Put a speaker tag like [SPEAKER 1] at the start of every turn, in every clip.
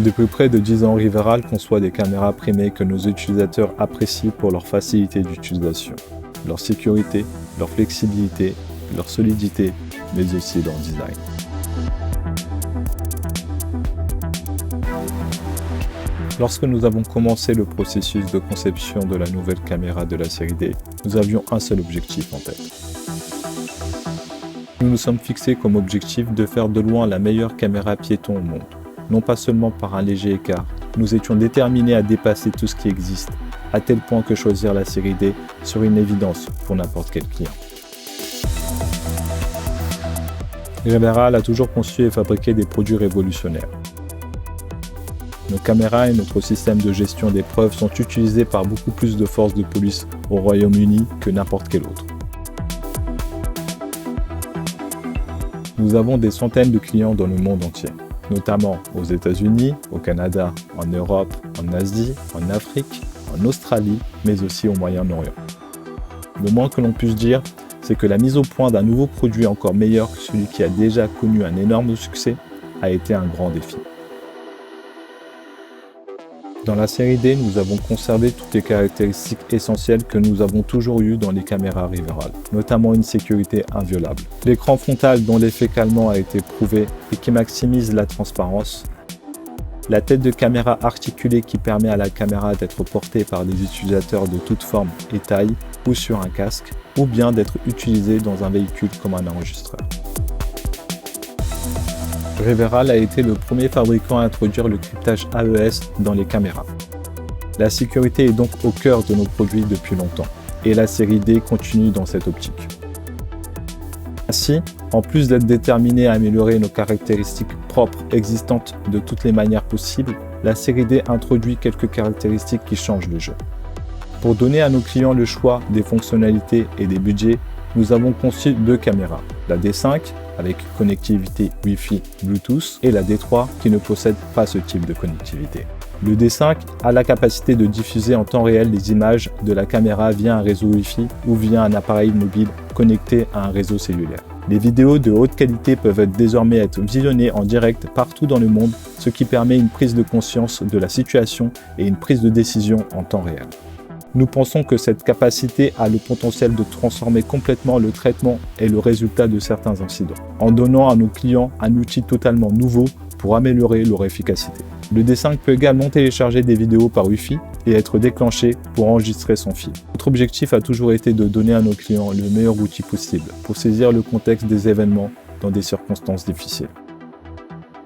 [SPEAKER 1] Depuis près de 10 ans, Riveral conçoit des caméras primées que nos utilisateurs apprécient pour leur facilité d'utilisation, leur sécurité, leur flexibilité, leur solidité, mais aussi leur design. Lorsque nous avons commencé le processus de conception de la nouvelle caméra de la série D, nous avions un seul objectif en tête. Nous nous sommes fixés comme objectif de faire de loin la meilleure caméra piéton au monde. Non pas seulement par un léger écart, nous étions déterminés à dépasser tout ce qui existe, à tel point que choisir la série D serait une évidence pour n'importe quel client. Riveral a toujours conçu et fabriqué des produits révolutionnaires. Nos caméras et notre système de gestion des preuves sont utilisés par beaucoup plus de forces de police au Royaume-Uni que n'importe quel autre. Nous avons des centaines de clients dans le monde entier, notamment aux États-Unis, au Canada, en Europe, en Asie, en Afrique, en Australie, mais aussi au Moyen-Orient. Le moins que l'on puisse dire, c'est que la mise au point d'un nouveau produit encore meilleur que celui qui a déjà connu un énorme succès a été un grand défi. Dans la série D, nous avons conservé toutes les caractéristiques essentielles que nous avons toujours eues dans les caméras Riveral, notamment une sécurité inviolable. L'écran frontal dont l'effet calmant a été prouvé et qui maximise la transparence. La tête de caméra articulée qui permet à la caméra d'être portée par des utilisateurs de toute forme et taille ou sur un casque, ou bien d'être utilisée dans un véhicule comme un enregistreur. Riveral a été le premier fabricant à introduire le cryptage AES dans les caméras. La sécurité est donc au cœur de nos produits depuis longtemps, et la série D continue dans cette optique. Ainsi, en plus d'être déterminé à améliorer nos caractéristiques propres existantes de toutes les manières possibles, la série D introduit quelques caractéristiques qui changent le jeu. Pour donner à nos clients le choix des fonctionnalités et des budgets, nous avons conçu deux caméras, la D5 avec connectivité Wi-Fi Bluetooth et la D3 qui ne possède pas ce type de connectivité. Le D5 a la capacité de diffuser en temps réel les images de la caméra via un réseau Wi-Fi ou via un appareil mobile connecté à un réseau cellulaire. Les vidéos de haute qualité peuvent désormais être visionnées en direct partout dans le monde, ce qui permet une prise de conscience de la situation et une prise de décision en temps réel. Nous pensons que cette capacité a le potentiel de transformer complètement le traitement et le résultat de certains incidents, en donnant à nos clients un outil totalement nouveau pour améliorer leur efficacité. Le D5 peut également télécharger des vidéos par Wi-Fi et être déclenché pour enregistrer son fil. Notre objectif a toujours été de donner à nos clients le meilleur outil possible pour saisir le contexte des événements dans des circonstances difficiles.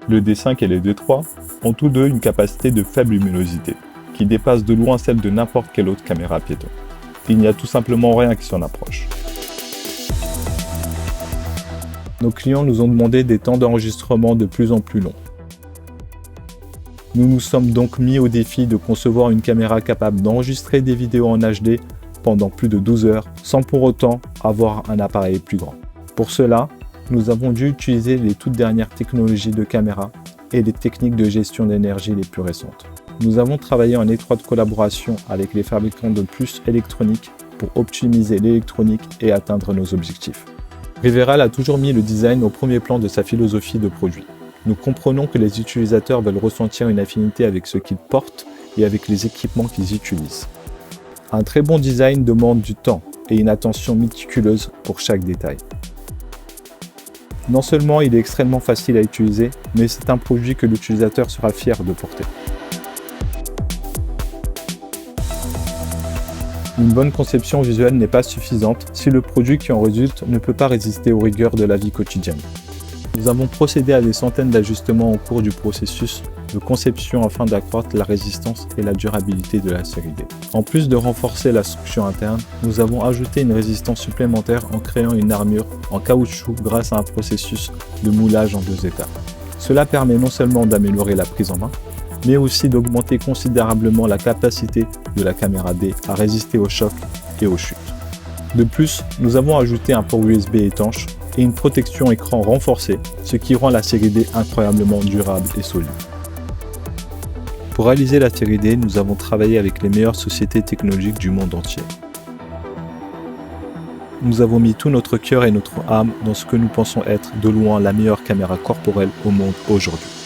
[SPEAKER 1] Le D5 et le D3 ont tous deux une capacité de faible luminosité, qui dépasse de loin celle de n'importe quelle autre caméra piéton. Il n'y a tout simplement rien qui s'en approche. Nos clients nous ont demandé des temps d'enregistrement de plus en plus longs. Nous nous sommes donc mis au défi de concevoir une caméra capable d'enregistrer des vidéos en HD pendant plus de 12 heures sans pour autant avoir un appareil plus grand. Pour cela, nous avons dû utiliser les toutes dernières technologies de caméra et les techniques de gestion d'énergie les plus récentes. Nous avons travaillé en étroite collaboration avec les fabricants de puces électroniques pour optimiser l'électronique et atteindre nos objectifs. Riveral a toujours mis le design au premier plan de sa philosophie de produit. Nous comprenons que les utilisateurs veulent ressentir une affinité avec ce qu'ils portent et avec les équipements qu'ils utilisent. Un très bon design demande du temps et une attention méticuleuse pour chaque détail. Non seulement il est extrêmement facile à utiliser, mais c'est un produit que l'utilisateur sera fier de porter. Une bonne conception visuelle n'est pas suffisante si le produit qui en résulte ne peut pas résister aux rigueurs de la vie quotidienne. Nous avons procédé à des centaines d'ajustements au cours du processus de conception afin d'accroître la résistance et la durabilité de la série D. En plus de renforcer la structure interne, nous avons ajouté une résistance supplémentaire en créant une armure en caoutchouc grâce à un processus de moulage en 2 étapes. Cela permet non seulement d'améliorer la prise en main, mais aussi d'augmenter considérablement la capacité de la caméra D à résister aux chocs et aux chutes. De plus, nous avons ajouté un port USB étanche et une protection écran renforcée, ce qui rend la série D incroyablement durable et solide. Pour réaliser la série D, nous avons travaillé avec les meilleures sociétés technologiques du monde entier. Nous avons mis tout notre cœur et notre âme dans ce que nous pensons être de loin la meilleure caméra corporelle au monde aujourd'hui.